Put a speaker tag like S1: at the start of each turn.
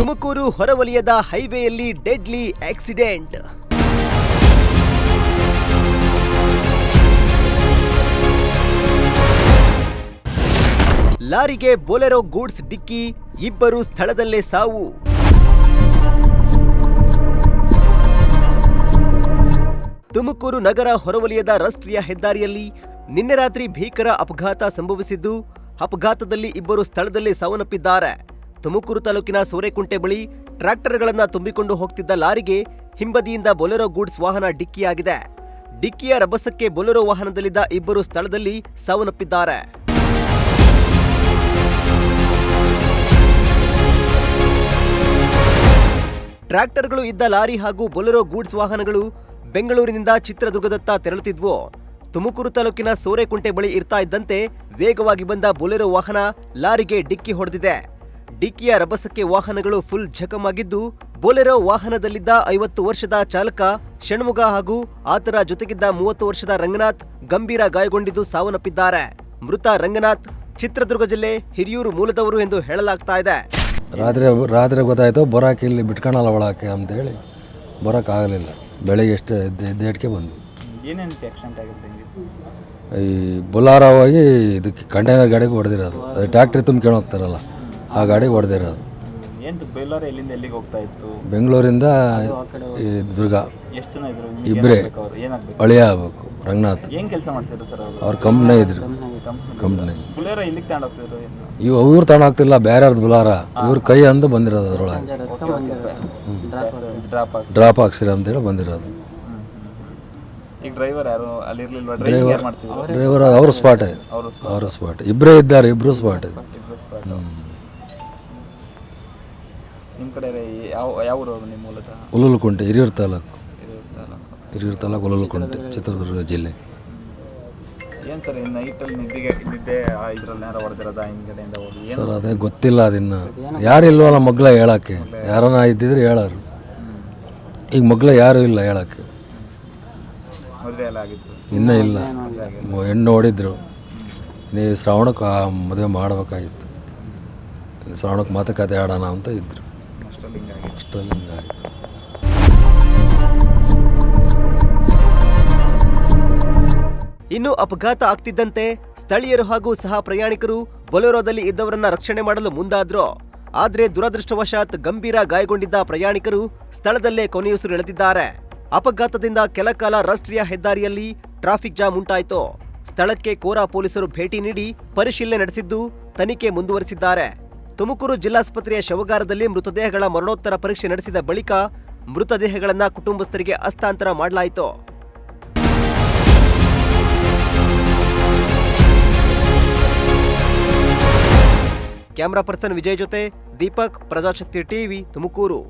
S1: ತುಮಕೂರು ಹೊರವಲಯದ ಹೈವೇಯಲ್ಲಿ deadly accident. ಲಾರಿಗೆ Bolero goods ಡಿಕ್ಕಿ, ಇಬ್ಬರು ಸ್ಥಳದಲ್ಲೇ ಸಾವು. ತುಮಕೂರು ನಗರ ಹೊರವಲಯದ ರಾಷ್ಟ್ರೀಯ ಹೆದ್ದಾರಿಯಲ್ಲಿ ನಿನ್ನೆ ರಾತ್ರಿ ಭೀಕರ ಅಪಘಾತ ಸಂಭವಿಸಿದ್ದು, ಅಪಘಾತದಲ್ಲಿ ಇಬ್ಬರು ಸ್ಥಳದಲ್ಲೇ ಸಾವನ್ನಪ್ಪಿದ್ದಾರೆ. ತುಮಕೂರು ತಾಲೂಕಿನ ಸೋರೆಕುಂಟೆ ಬಳಿ ಟ್ರ್ಯಾಕ್ಟರ್ಗಳನ್ನು ತುಂಬಿಕೊಂಡು ಹೋಗ್ತಿದ್ದ ಲಾರಿಗೆ ಹಿಂಬದಿಯಿಂದ ಬೊಲೆರೋ ಗೂಡ್ಸ್ ವಾಹನ ಡಿಕ್ಕಿಯಾಗಿದೆ. ಡಿಕ್ಕಿಯ ರಭಸಕ್ಕೆ ಬೊಲೆರೋ ವಾಹನದಲ್ಲಿದ್ದ ಇಬ್ಬರು ಸ್ಥಳದಲ್ಲಿ ಸಾವನ್ನಪ್ಪಿದ್ದಾರೆ. ಟ್ರ್ಯಾಕ್ಟರ್ಗಳು ಇದ್ದ ಲಾರಿ ಹಾಗೂ ಬೊಲೆರೋ ಗೂಡ್ಸ್ ವಾಹನಗಳು ಬೆಂಗಳೂರಿನಿಂದ ಚಿತ್ರದುರ್ಗದತ್ತ ತೆರಳುತ್ತಿದ್ವು. ತುಮಕೂರು ತಾಲೂಕಿನ ಸೋರೆಕುಂಟೆ ಬಳಿ ಇರ್ತಾ ಇದ್ದಂತೆ ವೇಗವಾಗಿ ಬಂದ ಬೊಲೆರೋ ವಾಹನ ಲಾರಿಗೆ ಡಿಕ್ಕಿ ಹೊಡೆದಿದೆ. ಡಿಕ್ಕಿಯ ರಭಸಕ್ಕೆ ವಾಹನಗಳು ಫುಲ್ ಜಖಮಾಗಿದ್ದು, ಬೊಲೆರೋ ವಾಹನದಲ್ಲಿದ್ದ 50 ವರ್ಷದ ಚಾಲಕ ಷಣ್ಮುಗ ಹಾಗೂ ಆತರ ಜೊತೆಗಿದ್ದ 30 ವರ್ಷದ ರಂಗನಾಥ್ ಗಂಭೀರ ಗಾಯಗೊಂಡಿದ್ದು ಸಾವನ್ನಪ್ಪಿದ್ದಾರೆ. ಮೃತ ರಂಗನಾಥ್ ಚಿತ್ರದುರ್ಗ ಜಿಲ್ಲೆ ಹಿರಿಯೂರು ಮೂಲದವರು ಎಂದು ಹೇಳಲಾಗ್ತಾ ಇದೆ.
S2: ರಾತ್ರಿ ಗೊತ್ತಾಯ್ತು, ಬರೋಕೆ ಇಲ್ಲಿ ಬಿಟ್ಕೊಳಲ್ಲ ಒಳಕ್ಕೆ ಅಂತೇಳಿ ಬರೋಕ್ಕಾಗಲಿಲ್ಲ. ಬೆಳಗ್ಗೆ ಎಷ್ಟು ಎದ್ದೇಟಕ್ಕೆ ಬಂದು ಈ ಬೊಲಾರೋ ಹೋಗಿ ಇದಕ್ಕೆ ಕಂಟೈನರ್ ಗಾಡಿಗೆ ಹೊಡೆದಿರೋದು. ಅದು ಟ್ಯಾಕ್ಟ್ರಿ ತುಂಬ್ಕೊಂಡು ಹೋಗ್ತಾರಲ್ಲ, ಆ ಗಾಡಿಗೆ ಹೊಡೆದಿರೋದು. ಬೆಂಗಳೂರಿಂದ ಈ ದುರ್ಗ. ಇಬ್ಬರೇ ಅಳಿಯ ಆಗ್ಬೇಕು. ರಂಗನಾಥ್ ಅವ್ರ ಕಂಪ್ನಿ ಇದ್ರು. ಕಂಪ್ನಿ ಇವ್ರು ತಗೊಂಡೋಗ್ತಿಲ್ಲ, ಬೇರೆಯವ್ರದ್ದು ಬುಲಾರ. ಇವ್ರ ಕೈ ಅಂದು ಬಂದಿರೋದು. ಅದ್ರೊಳಗೆ ಡ್ರಾಪ್ ಹಾಕ್ಸಿರ ಅಂತೇಳಿ ಬಂದಿರೋದು. ಡ್ರೈವರ್ ಅವ್ರ ಸ್ಪಾಟ್. ಇಬ್ಬರೇ ಇದ್ದಾರೆ, ಇಬ್ರು ಸ್ಪಾಟ್. ಉಲುಲ್ಕುಂಟೆ, ಹಿರಿಯೂರು ತಾಲೂಕು ಉಲುಲ್ಕುಂಟೆ, ಚಿತ್ರದುರ್ಗ ಜಿಲ್ಲೆ. ಸರ್ ಅದೇ ಗೊತ್ತಿಲ್ಲ. ಅದನ್ನ ಯಾರು ಇಲ್ವಲ್ಲ ಮಗ್ಲ ಹೇಳಕ್ಕೆ. ಯಾರನ್ನ ಇದ್ದಿದ್ರೆ ಹೇಳೋರು. ಈಗ ಮಗ್ಲ ಯಾರು ಇಲ್ಲ ಹೇಳಕ್ಕೆ. ಇನ್ನೂ ಇಲ್ಲ. ಹೆಣ್ಣು ನೋಡಿದ್ರು. ನೀವು ಶ್ರಾವಣಕ್ಕೆ ಮದುವೆ ಮಾಡಬೇಕಾಗಿತ್ತು. ಶ್ರಾವಣಕ್ಕೆ ಮಾತುಕತೆ ಆಡೋಣ ಅಂತ ಇದ್ರು. ಅಷ್ಟರಲ್ಲಿ ಹಿಂಗಾಯಿತು.
S1: ಇನ್ನು ಅಪಘಾತ ಆಗ್ತಿದ್ದಂತೆ ಸ್ಥಳೀಯರು ಹಾಗೂ ಸಹ ಪ್ರಯಾಣಿಕರು ಬೊಲೆರೋದಲ್ಲಿ ಇದ್ದವರನ್ನ ರಕ್ಷಣೆ ಮಾಡಲು ಮುಂದಾದ್ರು. ಆದ್ರೆ ದುರದೃಷ್ಟವಶಾತ್ ಗಂಭೀರ ಗಾಯಗೊಂಡಿದ್ದ ಪ್ರಯಾಣಿಕರು ಸ್ಥಳದಲ್ಲೇ ಕೊನೆಯುಸಿರೆಳೆದಿದ್ದಾರೆ. ಅಪಘಾತದಿಂದ ಕೆಲ ಕಾಲ ರಾಷ್ಟ್ರೀಯ ಹೆದ್ದಾರಿಯಲ್ಲಿ ಟ್ರಾಫಿಕ್ ಜಾಮ್ ಉಂಟಾಯಿತು. ಸ್ಥಳಕ್ಕೆ ಕೋರಾ ಪೊಲೀಸರು ಭೇಟಿ ನೀಡಿ ಪರಿಶೀಲನೆ ನಡೆಸಿದ್ದು, ತನಿಖೆ ಮುಂದುವರೆಸಿದ್ದಾರೆ. ತುಮಕೂರು ಜಿಲ್ಲಾಸ್ಪತ್ರೆಯ ಶವಗಾರದಲ್ಲಿ ಮೃತದೇಹಗಳ ಮರಣೋತ್ತರ ಪರೀಕ್ಷೆ ನಡೆಸಿದ ಬಳಿಕ ಮೃತದೇಹಗಳನ್ನು ಕುಟುಂಬಸ್ಥರಿಗೆ ಹಸ್ತಾಂತರ ಮಾಡಲಾಯಿತು. ಕ್ಯಾಮರಾ ಪರ್ಸನ್ ವಿಜಯ್ ಜೊತೆ ದೀಪಕ್, ಪ್ರಜಾಶಕ್ತಿ ಟಿವಿ, ತುಮಕೂರು.